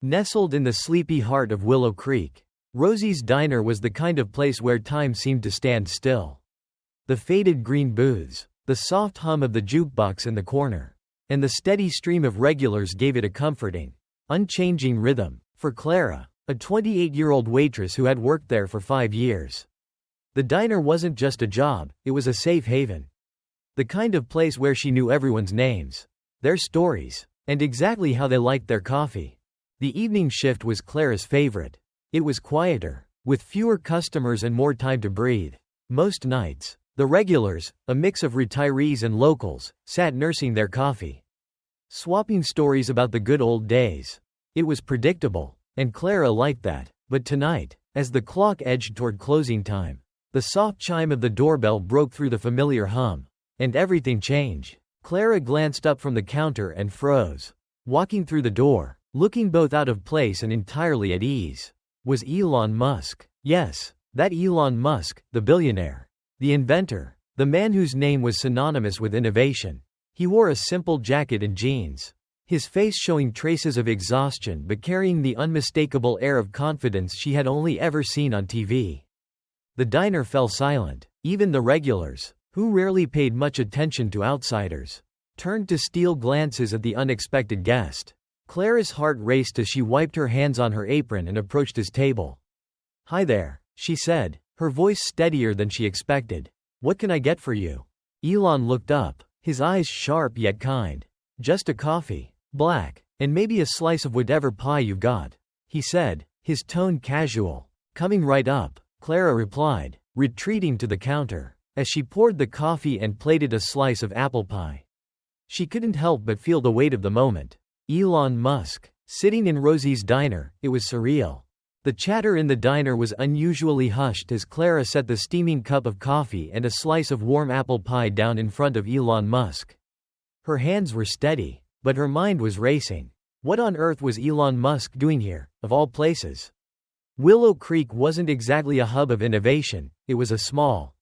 Nestled in the sleepy heart of Willow Creek, Rosie's Diner was the kind of place where time seemed to stand still. The faded green booths, the soft hum of the jukebox in the corner, and the steady stream of regulars gave it a comforting, unchanging rhythm. For Clara, a 28-year-old waitress who had worked there for 5 years, the diner wasn't just a job, it was a safe haven. The kind of place where she knew everyone's names, their stories, and exactly how they liked their coffee. The evening shift was Clara's favorite. It was quieter, with fewer customers and more time to breathe. Most nights, the regulars, a mix of retirees and locals, sat nursing their coffee, swapping stories about the good old days. It was predictable, and Clara liked that. But tonight, as the clock edged toward closing time, the soft chime of the doorbell broke through the familiar hum, and everything changed. Clara glanced up from the counter and froze. Walking through the door, looking both out of place and entirely at ease, was Elon Musk. Yes, that Elon Musk, the billionaire, the inventor, the man whose name was synonymous with innovation. He wore a simple jacket and jeans, his face showing traces of exhaustion but carrying the unmistakable air of confidence she had only ever seen on TV. The diner fell silent. Even the regulars, who rarely paid much attention to outsiders, turned to steal glances at the unexpected guest. Clara's heart raced as she wiped her hands on her apron and approached his table. "Hi there," she said, her voice steadier than she expected. "What can I get for you?" Elon looked up, his eyes sharp yet kind. "Just a coffee, black, and maybe a slice of whatever pie you've got," he said, his tone casual. "Coming right up," Clara replied, retreating to the counter. As she poured the coffee and plated a slice of apple pie, she couldn't help but feel the weight of the moment. Elon Musk, sitting in Rosie's diner, it was surreal. The chatter in the diner was unusually hushed as Clara set the steaming cup of coffee and a slice of warm apple pie down in front of Elon Musk. Her hands were steady, but her mind was racing. What on earth was Elon Musk doing here, of all places? Willow Creek wasn't exactly a hub of innovation, it was a small,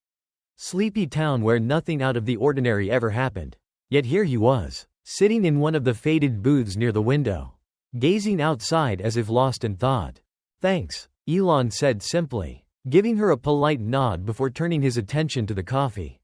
sleepy town where nothing out of the ordinary ever happened. Yet here he was, sitting in one of the faded booths near the window, gazing outside as if lost in thought. "Thanks," Elon said simply, giving her a polite nod before turning his attention to the coffee.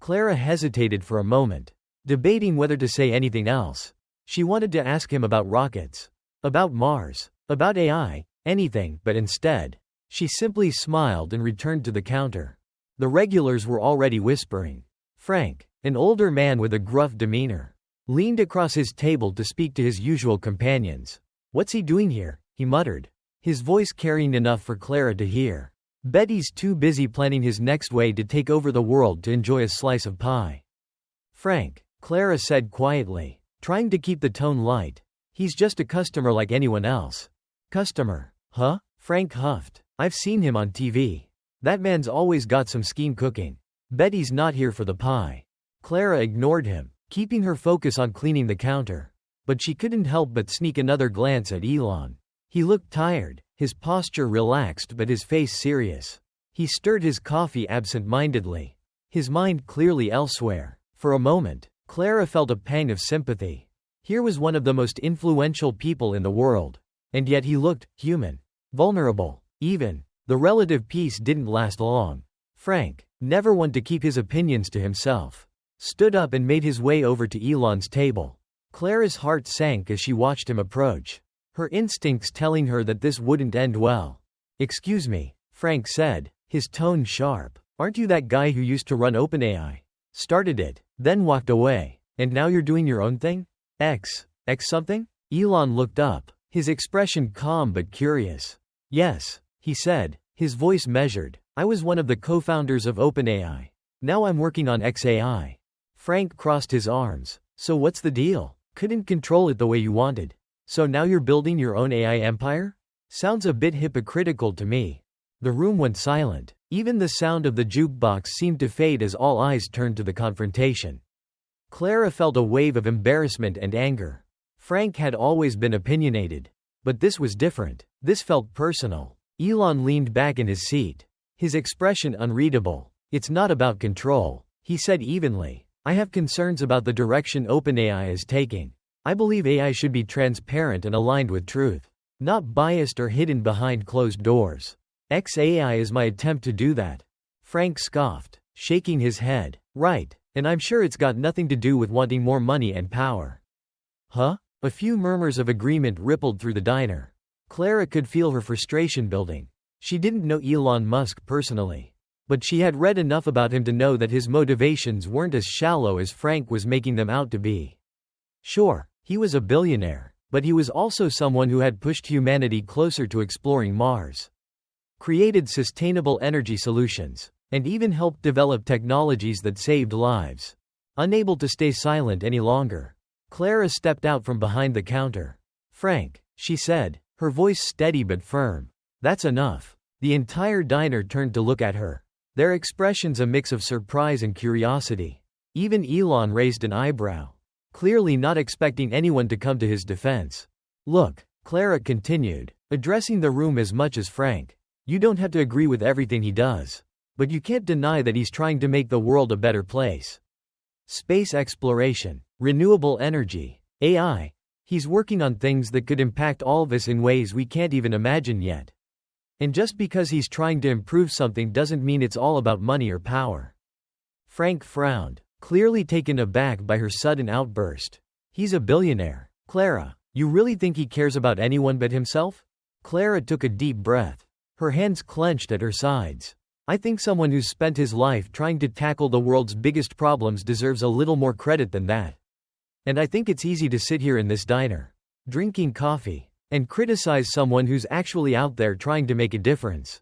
Clara hesitated for a moment, debating whether to say anything else. She wanted to ask him about rockets, about Mars, about AI, anything, but instead, she simply smiled and returned to the counter. The regulars were already whispering. Frank, an older man with a gruff demeanor, leaned across his table to speak to his usual companions. "What's he doing here?" he muttered, his voice carrying enough for Clara to hear. "Bet he's too busy planning his next way to take over the world to enjoy a slice of pie." "Frank," Clara said quietly, trying to keep the tone light. "He's just a customer like anyone else." "Customer? Huh?" Frank huffed. "I've seen him on TV. That man's always got some scheme cooking. Bet he's not here for the pie." Clara ignored him, keeping her focus on cleaning the counter. But she couldn't help but sneak another glance at Elon. He looked tired, his posture relaxed but his face serious. He stirred his coffee absent-mindedly, his mind clearly elsewhere. For a moment, Clara felt a pang of sympathy. Here was one of the most influential people in the world, and yet he looked human, vulnerable, even. The relative peace didn't last long. Frank, never one to keep his opinions to himself, stood up and made his way over to Elon's table. Clara's heart sank as she watched him approach, her instincts telling her that this wouldn't end well. "Excuse me," Frank said, his tone sharp. "Aren't you that guy who used to run OpenAI? Started it, then walked away, and now you're doing your own thing? X something?" Elon looked up, his expression calm but curious. "Yes," he said, his voice measured. "I was one of the co-founders of OpenAI. Now I'm working on XAI." Frank crossed his arms. "So what's the deal? Couldn't control it the way you wanted. So now you're building your own AI empire? Sounds a bit hypocritical to me." The room went silent. Even the sound of the jukebox seemed to fade as all eyes turned to the confrontation. Clara felt a wave of embarrassment and anger. Frank had always been opinionated. But this was different. This felt personal. Elon leaned back in his seat, his expression unreadable. "It's not about control," he said evenly. "I have concerns about the direction OpenAI is taking. I believe AI should be transparent and aligned with truth. Not biased or hidden behind closed doors. XAI is my attempt to do that. Frank scoffed, shaking his head. Right, and I'm sure it's got nothing to do with wanting more money and power. Huh? A few murmurs of agreement rippled through the diner. Clara could feel her frustration building. She didn't know Elon Musk personally, but she had read enough about him to know that his motivations weren't as shallow as Frank was making them out to be. Sure, he was a billionaire, but he was also someone who had pushed humanity closer to exploring Mars, created sustainable energy solutions, and even helped develop technologies that saved lives. Unable to stay silent any longer, Clara stepped out from behind the counter. Frank, she said, her voice steady but firm. That's enough. The entire diner turned to look at her, their expressions a mix of surprise and curiosity. Even Elon raised an eyebrow, clearly not expecting anyone to come to his defense. Look, Clara continued, addressing the room as much as Frank. You don't have to agree with everything he does, but you can't deny that he's trying to make the world a better place. Space exploration, renewable energy, AI. He's working on things that could impact all of us in ways we can't even imagine yet. And just because he's trying to improve something doesn't mean it's all about money or power. Frank frowned, clearly taken aback by her sudden outburst. He's a billionaire. Clara, you really think he cares about anyone but himself? Clara took a deep breath, her hands clenched at her sides. I think someone who's spent his life trying to tackle the world's biggest problems deserves a little more credit than that. And I think it's easy to sit here in this diner, drinking coffee, and criticize someone who's actually out there trying to make a difference.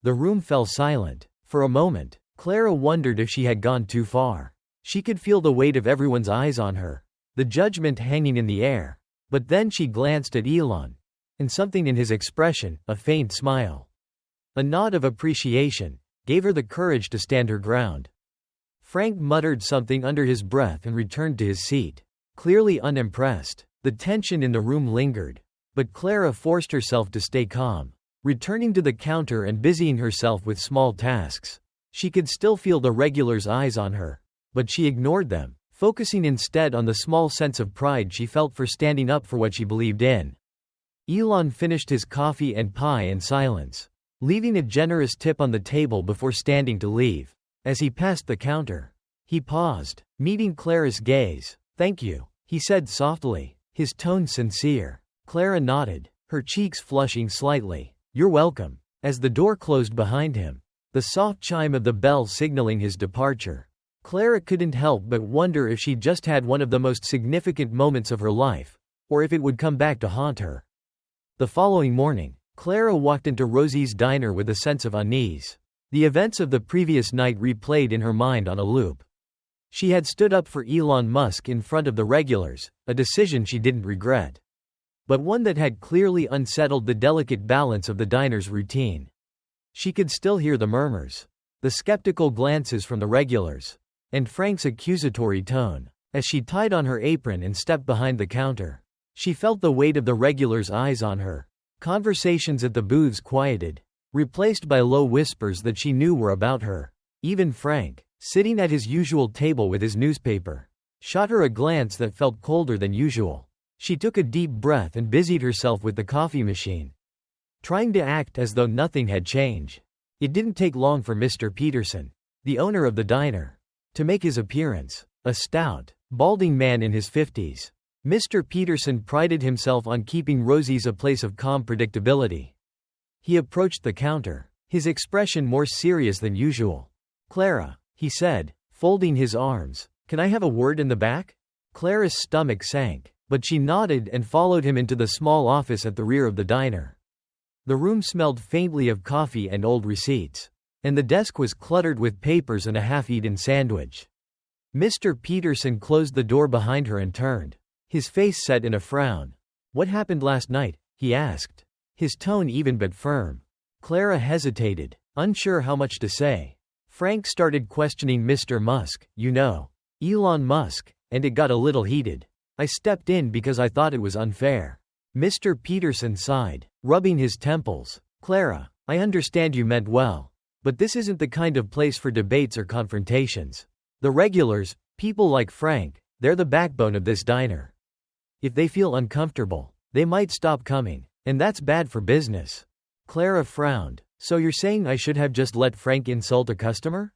The room fell silent. For a moment, Clara wondered if she had gone too far. She could feel the weight of everyone's eyes on her, the judgment hanging in the air. But then she glanced at Elon, and something in his expression, a faint smile, a nod of appreciation, gave her the courage to stand her ground. Frank muttered something under his breath and returned to his seat, clearly unimpressed. The tension in the room lingered, but Clara forced herself to stay calm, returning to the counter and busying herself with small tasks. She could still feel the regulars' eyes on her, but she ignored them, focusing instead on the small sense of pride she felt for standing up for what she believed in. Elon finished his coffee and pie in silence, leaving a generous tip on the table before standing to leave. As he passed the counter, he paused, meeting Clara's gaze. Thank you, he said softly, his tone sincere. Clara nodded, her cheeks flushing slightly. You're welcome. As the door closed behind him, the soft chime of the bell signaling his departure, Clara couldn't help but wonder if she'd just had one of the most significant moments of her life, or if it would come back to haunt her. The following morning, Clara walked into Rosie's diner with a sense of unease. The events of the previous night replayed in her mind on a loop. She had stood up for Elon Musk in front of the regulars, a decision she didn't regret, but one that had clearly unsettled the delicate balance of the diner's routine. She could still hear the murmurs, the skeptical glances from the regulars, and Frank's accusatory tone. As she tied on her apron and stepped behind the counter, she felt the weight of the regulars' eyes on her. Conversations at the booths quieted, replaced by low whispers that she knew were about her. Even Frank, sitting at his usual table with his newspaper, shot her a glance that felt colder than usual. She took a deep breath and busied herself with the coffee machine, trying to act as though nothing had changed. It didn't take long for Mr. Peterson, the owner of the diner, to make his appearance, a stout, balding man in his 50s. Mr. Peterson prided himself on keeping Rosie's a place of calm predictability. He approached the counter, his expression more serious than usual. Clara, he said, folding his arms, can I have a word in the back? Clara's stomach sank, but she nodded and followed him into the small office at the rear of the diner. The room smelled faintly of coffee and old receipts, and the desk was cluttered with papers and a half-eaten sandwich. Mr. Peterson closed the door behind her and turned, his face set in a frown. What happened last night? He asked, his tone even but firm. Clara hesitated, unsure how much to say. Frank started questioning Mr. Musk, you know, Elon Musk, and it got a little heated. I stepped in because I thought it was unfair. Mr. Peterson sighed, rubbing his temples. Clara, I understand you meant well, but this isn't the kind of place for debates or confrontations. The regulars, people like Frank, they're the backbone of this diner. If they feel uncomfortable, they might stop coming, And that's bad for business. Clara frowned. So you're saying I should have just let Frank insult a customer?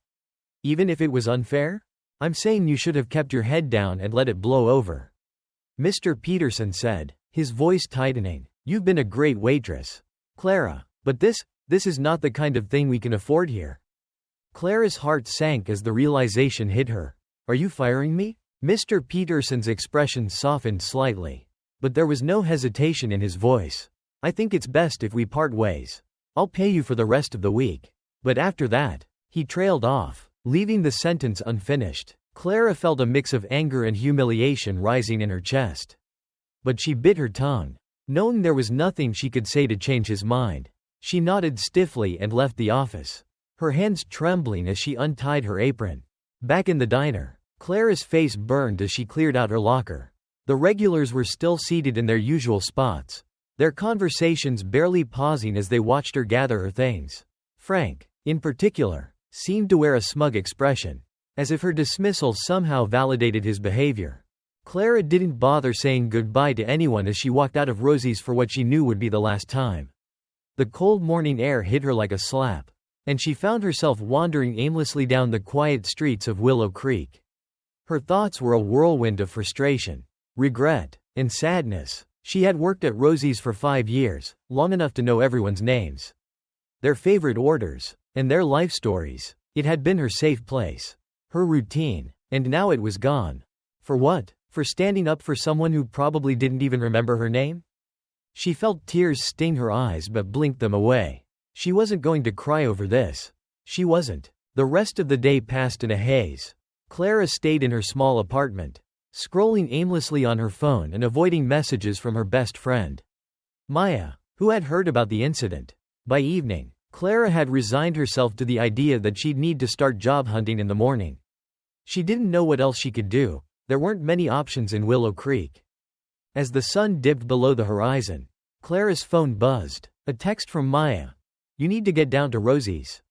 Even if it was unfair? I'm saying you should have kept your head down and let it blow over. Mr. Peterson said, his voice tightening. You've been a great waitress, Clara, but this is not the kind of thing we can afford here. Clara's heart sank as the realization hit her. Are you firing me? Mr. Peterson's expression softened slightly, but there was no hesitation in his voice. I think it's best if we part ways. I'll pay you for the rest of the week. But after that, he trailed off, leaving the sentence unfinished. Clara felt a mix of anger and humiliation rising in her chest. But she bit her tongue. Knowing there was nothing she could say to change his mind, she nodded stiffly and left the office, her hands trembling as she untied her apron. Back in the diner, Clara's face burned as she cleared out her locker. The regulars were still seated in their usual spots, their conversations barely pausing as they watched her gather her things. Frank, in particular, seemed to wear a smug expression, as if her dismissal somehow validated his behavior. Clara didn't bother saying goodbye to anyone as she walked out of Rosie's for what she knew would be the last time. The cold morning air hit her like a slap, and she found herself wandering aimlessly down the quiet streets of Willow Creek. Her thoughts were a whirlwind of frustration, regret, and sadness. She had worked at Rosie's for 5 years, long enough to know everyone's names, their favorite orders, and their life stories. It had been her safe place, her routine, and now it was gone. For what? For standing up for someone who probably didn't even remember her name? She felt tears sting her eyes but blinked them away. She wasn't going to cry over this. She wasn't. The rest of the day passed in a haze. Clara stayed in her small apartment, scrolling aimlessly on her phone and avoiding messages from her best friend, Maya, who had heard about the incident. By evening, Clara had resigned herself to the idea that she'd need to start job hunting in the morning. She didn't know what else she could do. There weren't many options in Willow Creek. As the sun dipped below the horizon, Clara's phone buzzed. A text from Maya. You need to get down to Rosie's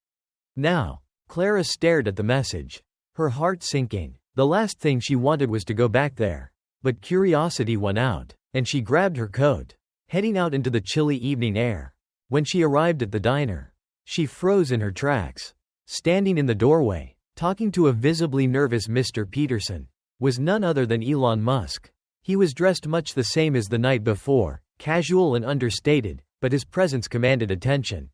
now. Clara stared at the message, her heart sinking. The last thing she wanted was to go back there. But curiosity won out, and she grabbed her coat, heading out into the chilly evening air. When she arrived at the diner, she froze in her tracks. Standing in the doorway, talking to a visibly nervous Mr. Peterson, was none other than Elon Musk. He was dressed much the same as the night before, casual and understated, but his presence commanded attention.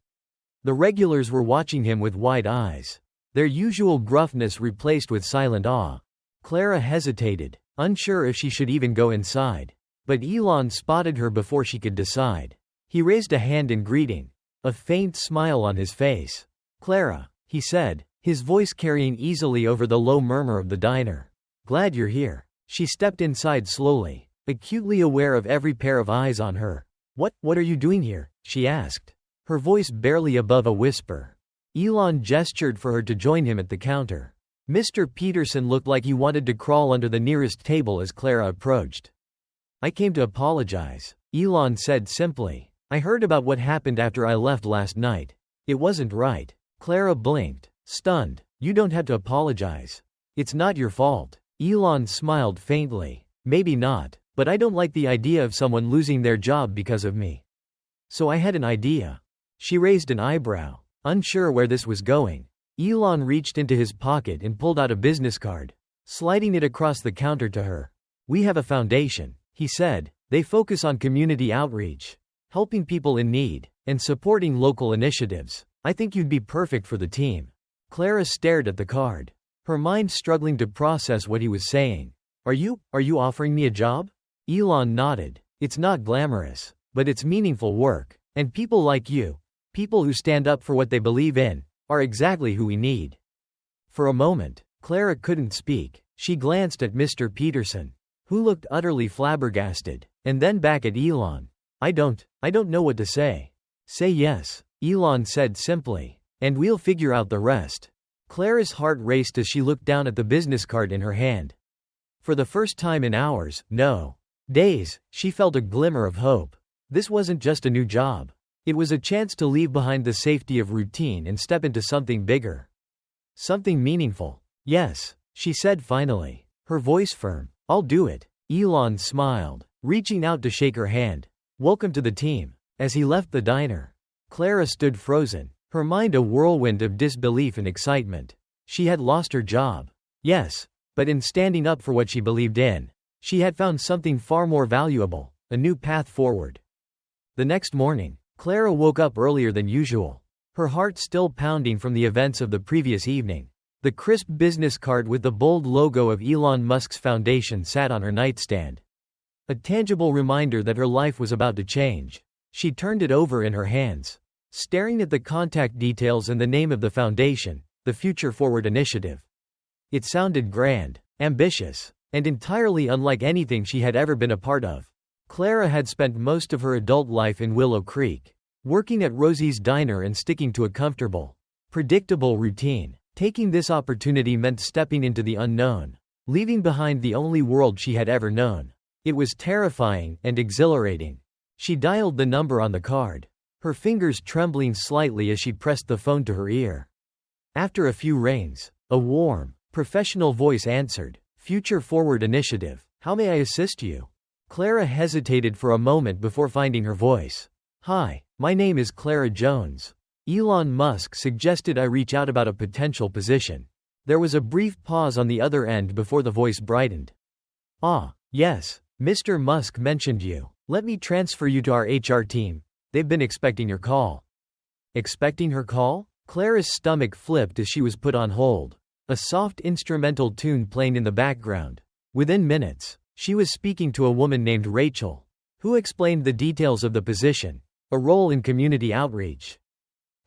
The regulars were watching him with wide eyes, their usual gruffness replaced with silent awe. Clara hesitated, unsure if she should even go inside. But Elon spotted her before she could decide. He raised a hand in greeting, a faint smile on his face. Clara, he said, his voice carrying easily over the low murmur of the diner. Glad you're here. She stepped inside slowly, acutely aware of every pair of eyes on her. What are you doing here? She asked, her voice barely above a whisper. Elon gestured for her to join him at the counter. Mr. Peterson looked like he wanted to crawl under the nearest table as Clara approached. I came to apologize, Elon said simply. I heard about what happened after I left last night. It wasn't right. Clara blinked, stunned. You don't have to apologize. It's not your fault. Elon smiled faintly. Maybe not, but I don't like the idea of someone losing their job because of me. So I had an idea. She raised an eyebrow, unsure where this was going. Elon reached into his pocket and pulled out a business card, sliding it across the counter to her. We have a foundation, he said. They focus on community outreach, helping people in need, and supporting local initiatives. I think you'd be perfect for the team. Clara stared at the card, her mind struggling to process what he was saying. Are you offering me a job? Elon nodded. It's not glamorous, but it's meaningful work. And people like you, people who stand up for what they believe in, are exactly who we need. For a moment, Clara couldn't speak. She glanced at Mr. Peterson, who looked utterly flabbergasted, and then back at Elon. I don't know what to say. Say yes, Elon said simply, and we'll figure out the rest. Clara's heart raced as she looked down at the business card in her hand. For the first time in hours, no, days, she felt a glimmer of hope. This wasn't just a new job. It was a chance to leave behind the safety of routine and step into something bigger. Something meaningful. Yes, she said finally, her voice firm. I'll do it. Elon smiled, reaching out to shake her hand. Welcome to the team. As he left the diner, Clara stood frozen, her mind a whirlwind of disbelief and excitement. She had lost her job. Yes, but in standing up for what she believed in, she had found something far more valuable, a new path forward. The next morning, Clara woke up earlier than usual, her heart still pounding from the events of the previous evening. The crisp business card with the bold logo of Elon Musk's foundation sat on her nightstand. A tangible reminder that her life was about to change. She turned it over in her hands, staring at the contact details and the name of the foundation, the Future Forward Initiative. It sounded grand, ambitious, and entirely unlike anything she had ever been a part of. Clara had spent most of her adult life in Willow Creek, working at Rosie's diner and sticking to a comfortable, predictable routine. Taking this opportunity meant stepping into the unknown, leaving behind the only world she had ever known. It was terrifying and exhilarating. She dialed the number on the card, her fingers trembling slightly as she pressed the phone to her ear. After a few rings, a warm, professional voice answered. Future Forward Initiative. How may I assist you? Clara hesitated for a moment before finding her voice. Hi, my name is Clara Jones. Elon Musk suggested I reach out about a potential position. There was a brief pause on the other end before the voice brightened. Ah, yes, Mr. Musk mentioned you. Let me transfer you to our HR team. They've been expecting your call. Expecting her call? Clara's stomach flipped as she was put on hold, a soft instrumental tune playing in the background. Within minutes, she was speaking to a woman named Rachel, who explained the details of the position, a role in community outreach,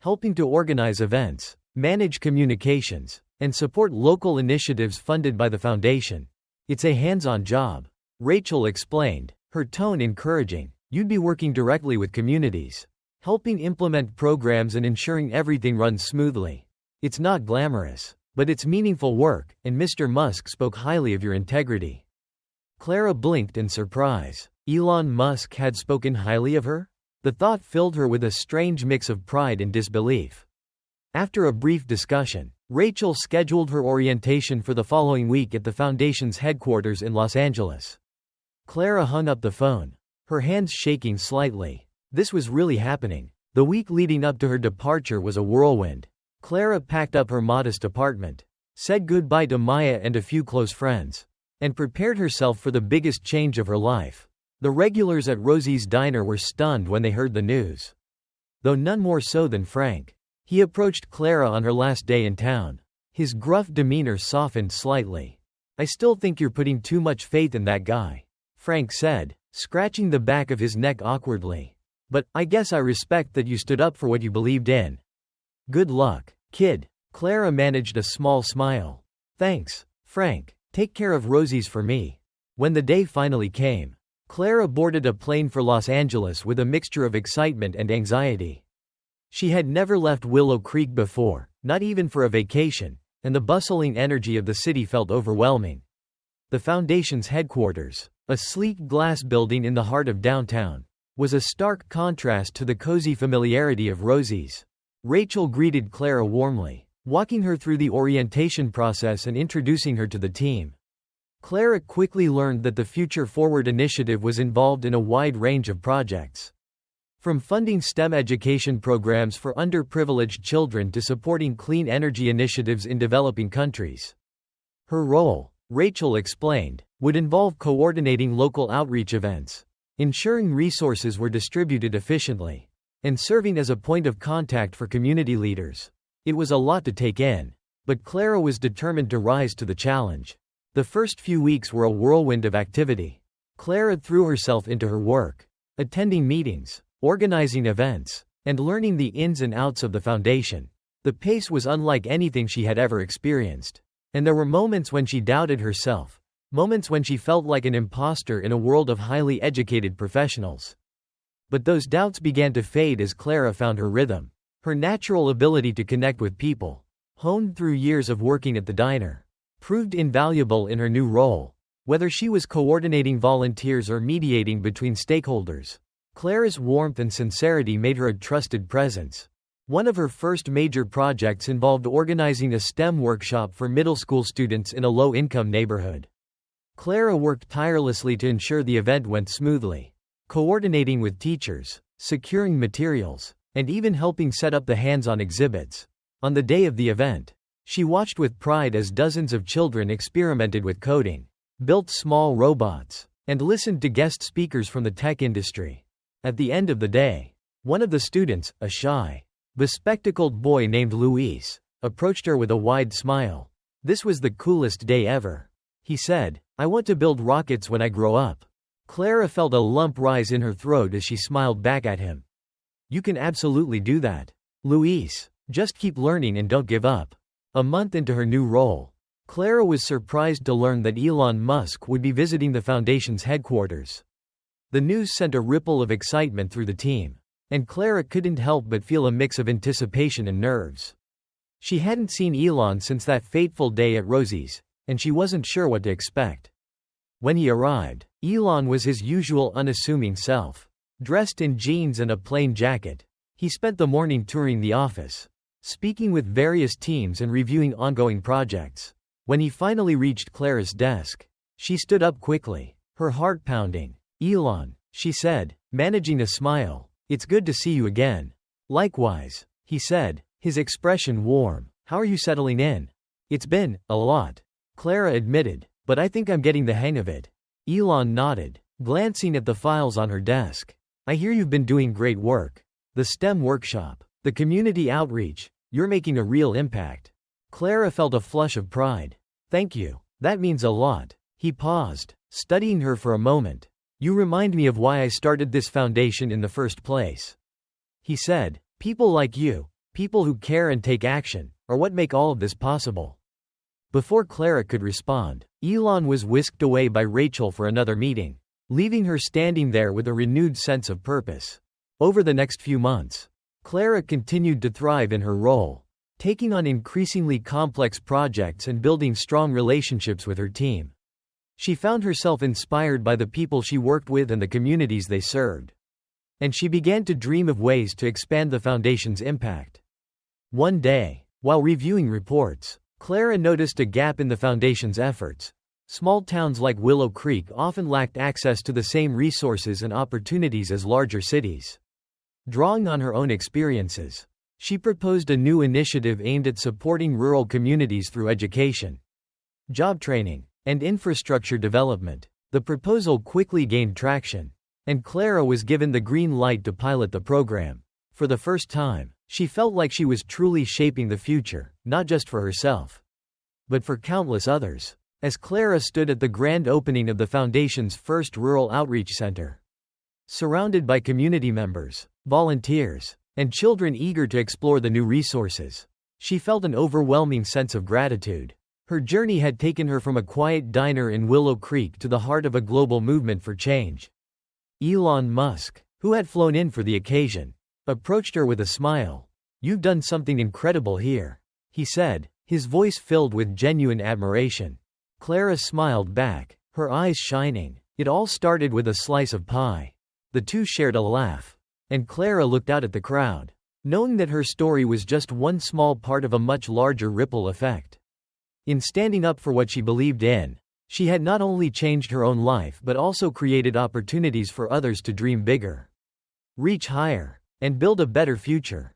helping to organize events, manage communications, and support local initiatives funded by the foundation. It's a hands-on job, Rachel explained, her tone encouraging. You'd be working directly with communities, helping implement programs and ensuring everything runs smoothly. It's not glamorous, but it's meaningful work, and Mr. Musk spoke highly of your integrity. Clara blinked in surprise. Elon Musk had spoken highly of her? The thought filled her with a strange mix of pride and disbelief. After a brief discussion, Rachel scheduled her orientation for the following week at the foundation's headquarters in Los Angeles. Clara hung up the phone, her hands shaking slightly. This was really happening. The week leading up to her departure was a whirlwind. Clara packed up her modest apartment, said goodbye to Maya and a few close friends, and prepared herself for the biggest change of her life. The regulars at Rosie's diner were stunned when they heard the news, though none more so than Frank. He approached Clara on her last day in town. His gruff demeanor softened slightly. I still think you're putting too much faith in that guy, Frank said, scratching the back of his neck awkwardly. But I guess I respect that you stood up for what you believed in. Good luck, kid. Clara managed a small smile. Thanks, Frank. Take care of Rosie's for me. When the day finally came, Clara boarded a plane for Los Angeles with a mixture of excitement and anxiety. She had never left Willow Creek before, not even for a vacation, and the bustling energy of the city felt overwhelming. The foundation's headquarters, a sleek glass building in the heart of downtown, was a stark contrast to the cozy familiarity of Rosie's. Rachel greeted Clara warmly, walking her through the orientation process and introducing her to the team. Clara quickly learned that the Future Forward Initiative was involved in a wide range of projects, from funding STEM education programs for underprivileged children to supporting clean energy initiatives in developing countries. Her role, Rachel explained, would involve coordinating local outreach events, ensuring resources were distributed efficiently, and serving as a point of contact for community leaders. It was a lot to take in, but Clara was determined to rise to the challenge. The first few weeks were a whirlwind of activity. Clara threw herself into her work, attending meetings, organizing events, and learning the ins and outs of the foundation. The pace was unlike anything she had ever experienced, and there were moments when she doubted herself, moments when she felt like an imposter in a world of highly educated professionals. But those doubts began to fade as Clara found her rhythm. Her natural ability to connect with people, honed through years of working at the diner, proved invaluable in her new role. Whether she was coordinating volunteers or mediating between stakeholders, Clara's warmth and sincerity made her a trusted presence. One of her first major projects involved organizing a STEM workshop for middle school students in a low-income neighborhood. Clara worked tirelessly to ensure the event went smoothly, coordinating with teachers, securing materials, and even helping set up the hands-on exhibits. On the day of the event, she watched with pride as dozens of children experimented with coding, built small robots, and listened to guest speakers from the tech industry. At the end of the day, one of the students, a shy, bespectacled boy named Luis, approached her with a wide smile. "This was the coolest day ever," he said. "I want to build rockets when I grow up." Clara felt a lump rise in her throat as she smiled back at him. "You can absolutely do that, Luis. Just keep learning and don't give up." A month into her new role, Clara was surprised to learn that Elon Musk would be visiting the foundation's headquarters. The news sent a ripple of excitement through the team, and Clara couldn't help but feel a mix of anticipation and nerves. She hadn't seen Elon since that fateful day at Rosie's, and she wasn't sure what to expect. When he arrived, Elon was his usual unassuming self. Dressed in jeans and a plain jacket, he spent the morning touring the office, speaking with various teams and reviewing ongoing projects. When he finally reached Clara's desk, she stood up quickly, her heart pounding. "Elon," she said, managing a smile, "it's good to see you again." "Likewise," he said, his expression warm. "How are you settling in?" "It's been a lot," Clara admitted, "but I think I'm getting the hang of it." Elon nodded, glancing at the files on her desk. "I hear you've been doing great work. The STEM workshop, the community outreach, you're making a real impact." Clara felt a flush of pride. "Thank you. That means a lot." He paused, studying her for a moment. "You remind me of why I started this foundation in the first place," he said. "People like you, people who care and take action, are what make all of this possible." Before Clara could respond, Elon was whisked away by Rachel for another meeting, leaving her standing there with a renewed sense of purpose. Over the next few months, Clara continued to thrive in her role, taking on increasingly complex projects and building strong relationships with her team. She found herself inspired by the people she worked with and the communities they served. And she began to dream of ways to expand the foundation's impact. One day, while reviewing reports, Clara noticed a gap in the foundation's efforts. Small towns like Willow Creek often lacked access to the same resources and opportunities as larger cities. Drawing on her own experiences, she proposed a new initiative aimed at supporting rural communities through education, job training, and infrastructure development. The proposal quickly gained traction, and Clara was given the green light to pilot the program. For the first time, she felt like she was truly shaping the future, not just for herself, but for countless others. As Clara stood at the grand opening of the foundation's first rural outreach center, surrounded by community members, volunteers, and children eager to explore the new resources, she felt an overwhelming sense of gratitude. Her journey had taken her from a quiet diner in Willow Creek to the heart of a global movement for change. Elon Musk, who had flown in for the occasion, approached her with a smile. "You've done something incredible here," he said, his voice filled with genuine admiration. Clara smiled back, her eyes shining. "It all started with a slice of pie." The two shared a laugh, and Clara looked out at the crowd, knowing that her story was just one small part of a much larger ripple effect. In standing up for what she believed in, she had not only changed her own life but also created opportunities for others to dream bigger, reach higher, and build a better future.